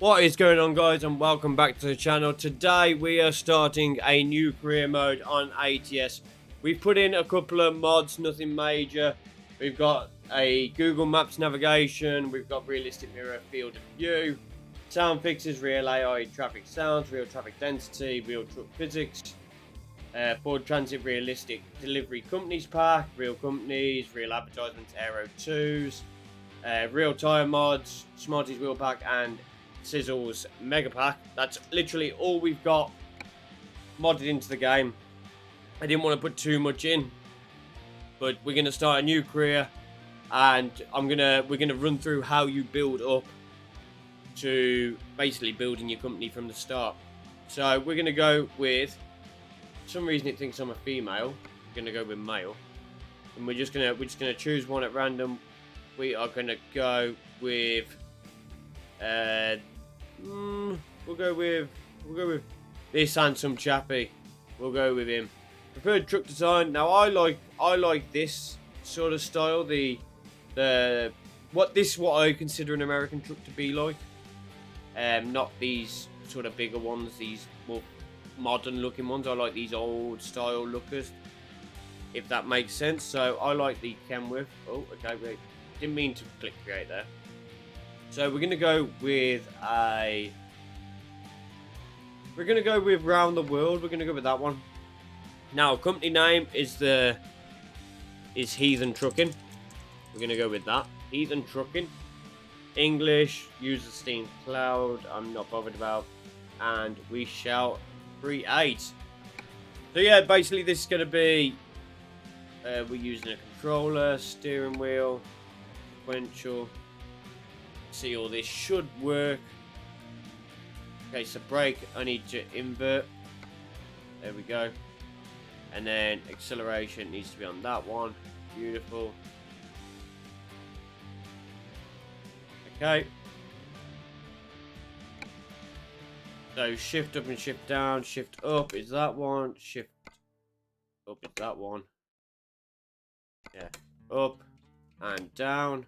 What is going on, guys, and welcome back to the channel. Today we are starting a new career mode on ATS. We've put in a couple of mods, nothing major. We've got a Google Maps navigation, we've got realistic mirror field of view, sound fixes, real AI traffic sounds, real traffic density, real truck physics, Ford Transit realistic delivery companies pack, real companies, real advertisements, aero 2s, real tyre mods, Smarties wheel pack, and Sizzle's mega pack. That's literally all we've got modded into the game. I didn't want to put too much in, but we're gonna start a new career, and we're gonna run through how you build up to basically building your company from the start. So we're gonna go with, for some reason it thinks I'm a female. We're gonna go with male, and we're just gonna choose one at random. We are gonna go with we'll go with this handsome chappy. We'll go with him. Preferred truck design. Now I like this sort of style. What I consider an American truck to be like. Not these sort of bigger ones. These more modern looking ones. I like these old style lookers, if that makes sense. So I like the Kenworth. Oh, okay, wait. Didn't mean to click create there. So we're gonna go with round the world. We're gonna go with that one. Now, company name is Heathen Trucking. We're gonna go with that. Heathen Trucking. English, user Steam Cloud. I'm not bothered about. And we shall create. So yeah, basically this is gonna be we're using a controller, steering wheel, sequential. See, all this should work. Okay, so brake, I need to invert. There we go. And then acceleration needs to be on that one. Beautiful. Okay. So shift up and shift down. Shift up is that one. Shift up is that one. Yeah. Up and down.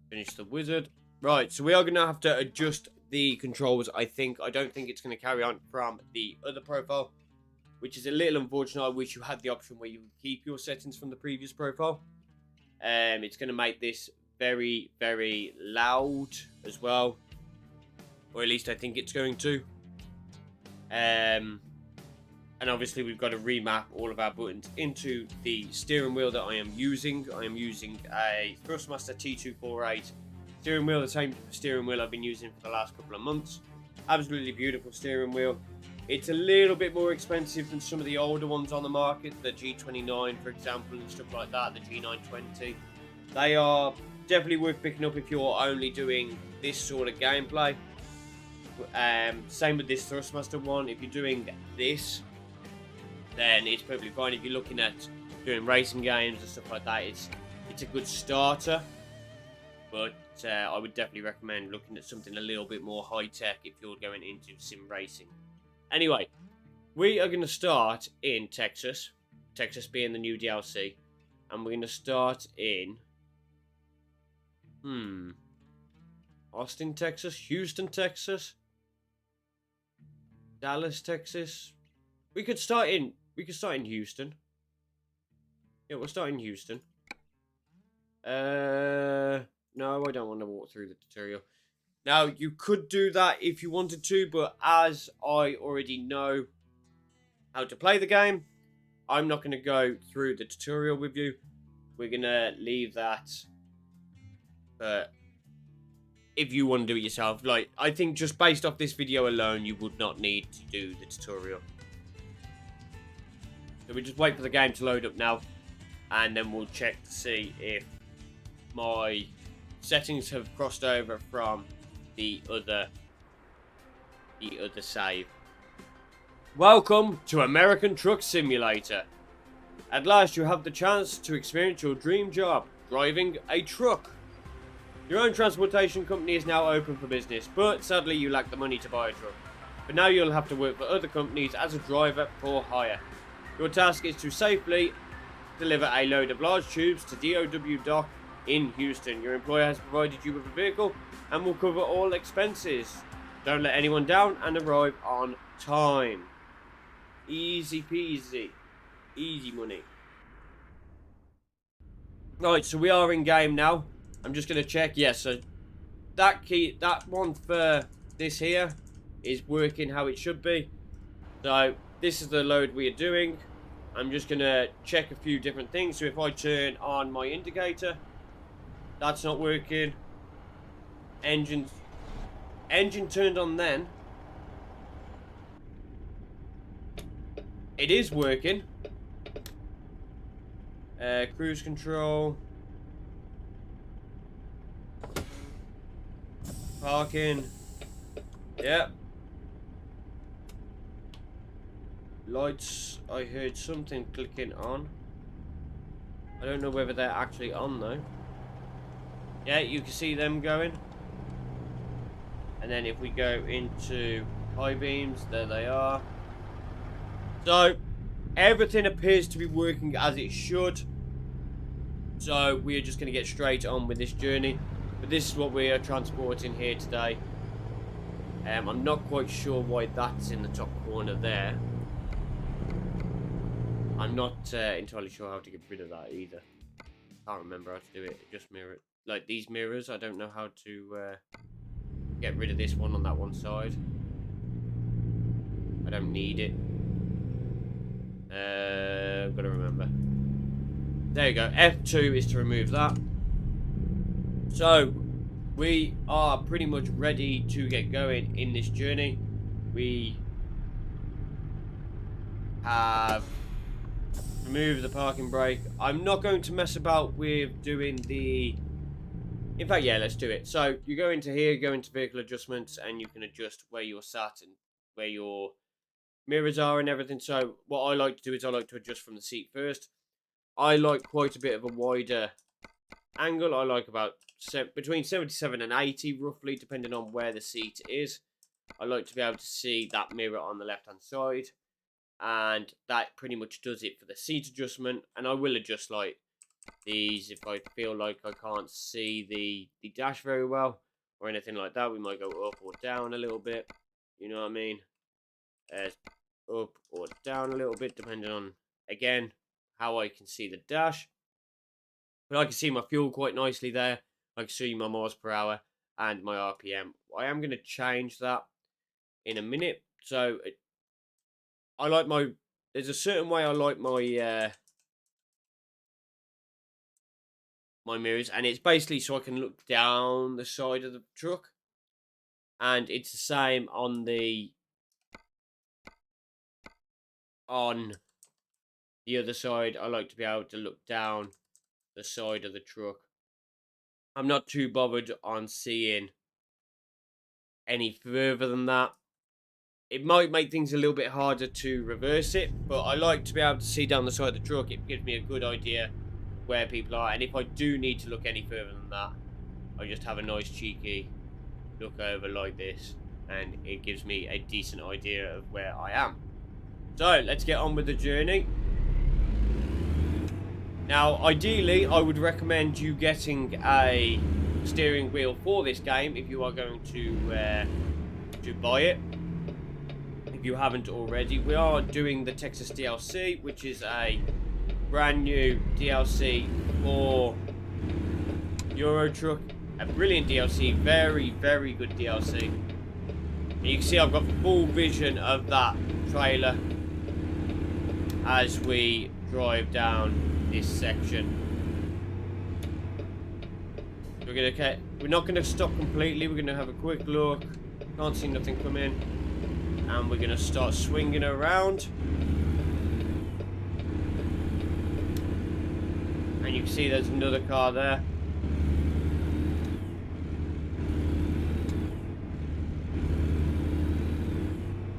Finish the wizard. Right, so we are going to have to adjust the controls, I think. I don't think it's going to carry on from the other profile, which is a little unfortunate. I wish you had the option where you would keep your settings from the previous profile. It's going to make this very, very loud as well. Or at least I think it's going to. And obviously we've got to remap all of our buttons into the steering wheel that I am using. I am using a Thrustmaster T248 steering wheel, the same steering wheel I've been using for the last couple of months. Absolutely beautiful steering wheel. It's a little bit more expensive than some of the older ones on the market, the G29 for example and stuff like that, the G920. They are definitely worth picking up if you're only doing this sort of gameplay. Same with this Thrustmaster one. If you're doing this, then it's perfectly fine. If you're looking at doing racing games and stuff like that, it's a good starter. But I would definitely recommend looking at something a little bit more high-tech if you're going into sim racing. Anyway, we are going to start in Texas. Texas being the new DLC. And we're going to start in Austin, Texas, Houston, Texas, Dallas, Texas. We could start in Houston. Yeah, we'll start in Houston. No, I don't want to walk through the tutorial. Now, you could do that if you wanted to, but as I already know how to play the game, I'm not going to go through the tutorial with you. We're going to leave that. But if you want to do it yourself, like, I think just based off this video alone, you would not need to do the tutorial. So we just wait for the game to load up now, and then we'll check to see if my settings have crossed over from the other save. Welcome to American Truck Simulator. At last you have the chance to experience your dream job, driving a truck. Your own transportation company is now open for business, but sadly you lack the money to buy a truck. But now you'll have to work for other companies as a driver for hire. Your task is to safely deliver a load of large tubes to DOW dock in Houston. Your employer has provided you with a vehicle and will cover all expenses. Don't let anyone down and arrive on time. Easy peasy. Easy money. Right, so we are in game now. I'm just going to check. Yes, so that one for this here is working how it should be. So this is the load we are doing. I'm just going to check a few different things. So if I turn on my indicator, that's not working. Engine turned on then. It is working. Cruise control. Parking. Yep. Lights. I heard something clicking on. I don't know whether they're actually on though. Yeah, you can see them going. And then if we go into high beams, there they are. So everything appears to be working as it should. So we are just going to get straight on with this journey. But this is what we are transporting here today. I'm not quite sure why that's in the top corner there. I'm not entirely sure how to get rid of that either. Can't remember how to do it. Just mirror it. Like these mirrors, I don't know how to get rid of this one on that one side. I don't need it. I've got to remember. There you go. F2 is to remove that. So, we are pretty much ready to get going in this journey. We have removed the parking brake. I'm not going to mess about with doing the... In fact, yeah, let's do it. So, you go into here, go into vehicle adjustments, and you can adjust where you're sat and where your mirrors are and everything. So, what I like to do is I like to adjust from the seat first. I like quite a bit of a wider angle. I like about between 77 and 80 roughly, depending on where the seat is. I like to be able to see that mirror on the left hand side, and that pretty much does it for the seat adjustment. And I will adjust like these if I feel like I can't see the dash very well or anything like that. We might go up or down a little bit, you know what I mean? Up or down a little bit depending on, again, how I can see the dash. But I can see my fuel quite nicely there. I can see my miles per hour and my RPM. I am going to change that in a minute. So I like my... There's a certain way I like my my mirrors, and it's basically so I can look down the side of the truck. And it's the same on the other side. I like to be able to look down the side of the truck. I'm not too bothered on seeing any further than that. It might make things a little bit harder to reverse it, but I like to be able to see down the side of the truck. It gives me a good idea where people are, and if I do need to look any further than that, I just have a nice cheeky look over like this, and it gives me a decent idea of where I am. So let's get on with the journey. Now, ideally, I would recommend you getting a steering wheel for this game if you are going to buy it. If you haven't already, we are doing the Texas DLC, which is a brand new DLC for Euro Truck. A brilliant DLC, very, very good DLC. And you can see I've got full vision of that trailer as we drive down this section. We're not going to stop completely. We're going to have a quick look. Can't see nothing come in, and we're going to start swinging around. And you can see there's another car there.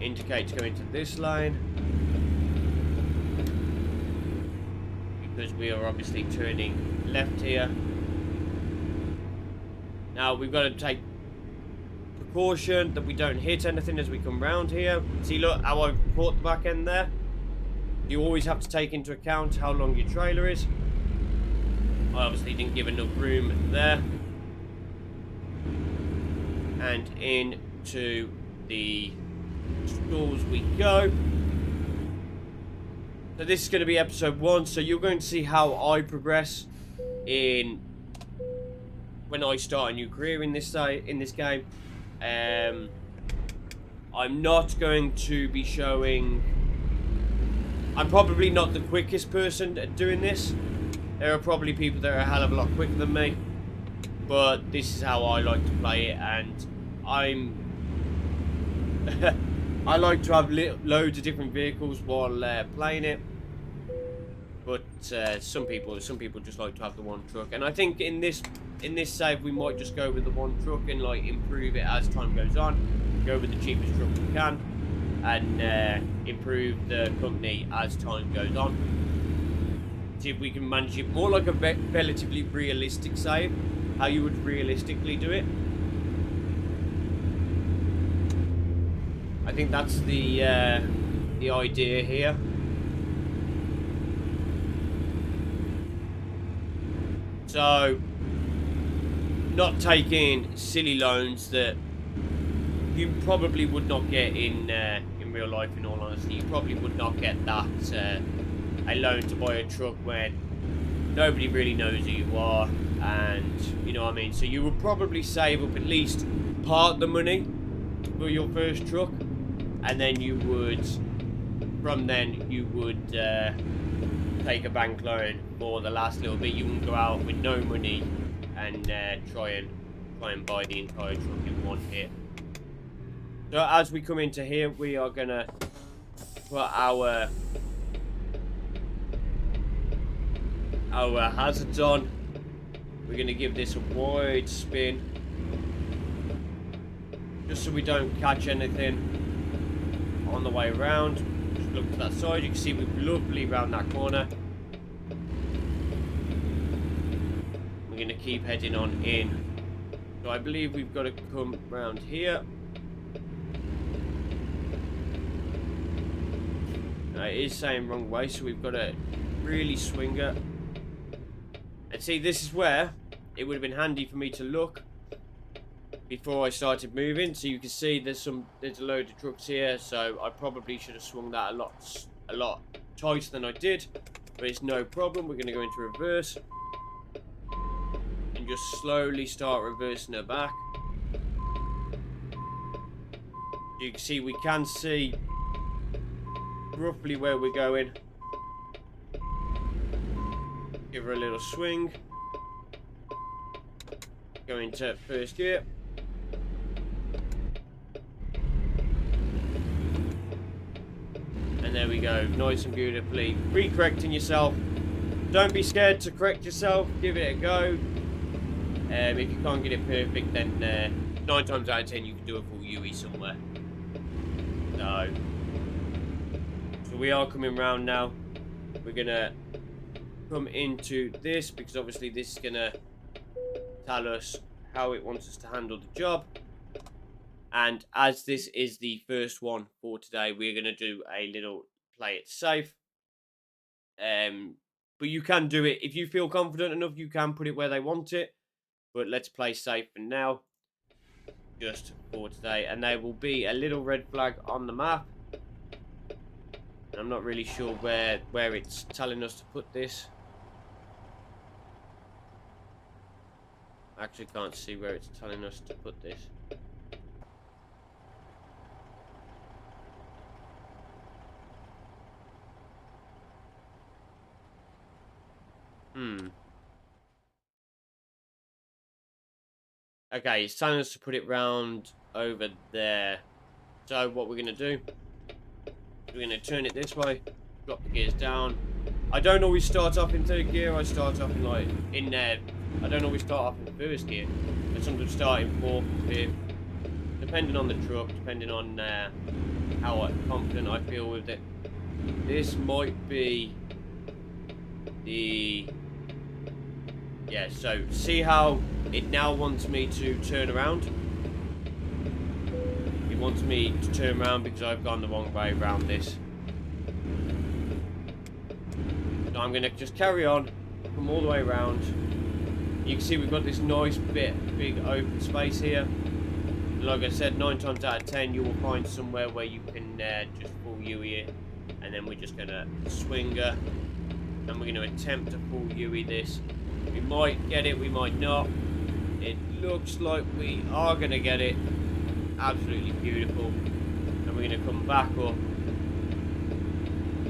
Indicate to go into this lane, because we are obviously turning left here. Now we've got to take precaution that we don't hit anything as we come round here. See, look how I've caught the back end there. You always have to take into account how long your trailer is. I obviously didn't give enough room there. And into the stalls we go. So this is going to be episode 1. So you're going to see how I progress in when I start a new career in this game. I'm not going to be showing. I'm probably not the quickest person at doing this. There are probably people that are a hell of a lot quicker than me. But this is how I like to play it, and I like to have loads of different vehicles while playing it. But some people just like to have the one truck, and I think in this save we might just go with the one truck and like improve it as time goes on. Go with the cheapest truck we can, and improve the company as time goes on. See if we can manage it more like a relatively realistic save, how you would realistically do it. I think that's the idea here. So, not taking silly loans that you probably would not get in real life. In all honesty, you probably would not get that a loan to buy a truck when nobody really knows who you are, and you know what I mean. So you would probably save up at least part of the money for your first truck, and then you would, from then you would take a bank loan for the last little bit. You wouldn't go out with no money and try and buy the entire truck in one hit. So as we come into here, we are gonna put our hazards on. We're gonna give this a wide spin, just so we don't catch anything on the way around. Just look to that side. You can see we're lovely around that corner. We're gonna keep heading on in. So I believe we've got to come round here. It is saying wrong way, so we've got to really swing it. And see, this is where it would have been handy for me to look before I started moving. So you can see there's a load of trucks here, so I probably should have swung that a lot tighter than I did, but it's no problem. We're going to go into reverse and just slowly start reversing her back. You can see, we can see roughly where we're going. Give her a little swing. Go into first gear. And there we go, nice and beautifully. Re-correcting yourself. Don't be scared to correct yourself. Give it a go. If you can't get it perfect, then 9 times out of 10 you can do a full UE somewhere. So we are coming round now. We're gonna come into this because obviously this is gonna tell us how it wants us to handle the job. And as this is the first one for today, we're gonna do a little play it safe. But you can do it if you feel confident enough. You can put it where they want it. But let's play safe for now, just for today. And there will be a little red flag on the map. I'm not really sure where it's telling us to put this. I actually can't see where it's telling us to put this. Okay, it's telling us to put it round over there. So what we're going to do, we're going to turn it this way, drop the gears down. I don't always start off in 3rd gear. I start off in I don't always start off in 1st gear. I sometimes start in 4th, 5th, depending on the truck, depending on how confident I feel with it. This might be the... Yeah, so see how it now wants me to turn around? It wants me to turn around because I've gone the wrong way around this. So I'm going to just carry on come all the way around. You can see we've got this nice big open space here. Like I said, 9 times out of 10 you will find somewhere where you can just full UE it, and then we're just going to swing her, and we're going to attempt to full UE this. We might get it, we might not. It looks like we are going to get it. Absolutely beautiful. And we're going to come back up.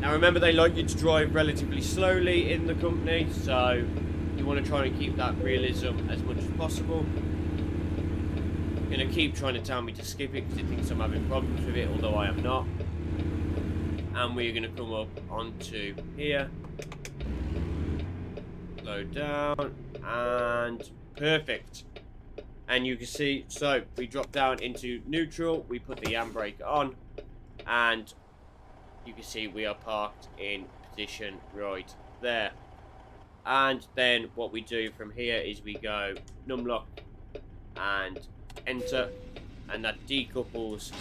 Now remember, they like you to drive relatively slowly in the company, so you want to try and keep that realism as much as possible. It's going to keep trying to tell me to skip it because it thinks I'm having problems with it, although I am not. And we're going to come up onto here. Slow down. And perfect. And you can see, so we drop down into neutral. We put the handbrake on. And you can see we are parked in position right there. And then what we do from here is we go numlock and enter, and that decouples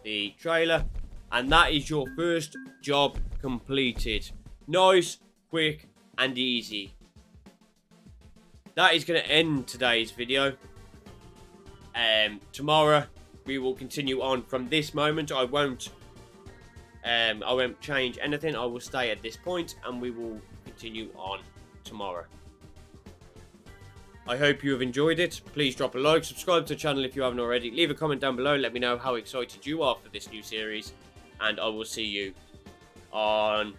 the trailer, and that is your first job completed. Nice, quick and easy. That is going to end today's video. Tomorrow we will continue on from this moment. I won't change anything. I will stay at this point and we will continue on tomorrow. I hope you have enjoyed it. Please drop a like, subscribe to the channel if you haven't already. Leave a comment down below. Let me know how excited you are for this new series. And I will see you on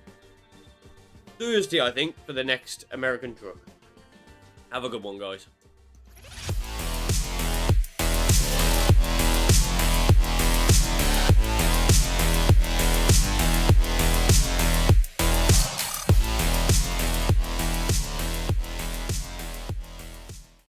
Thursday, I think, for the next American truck. Have a good one, guys.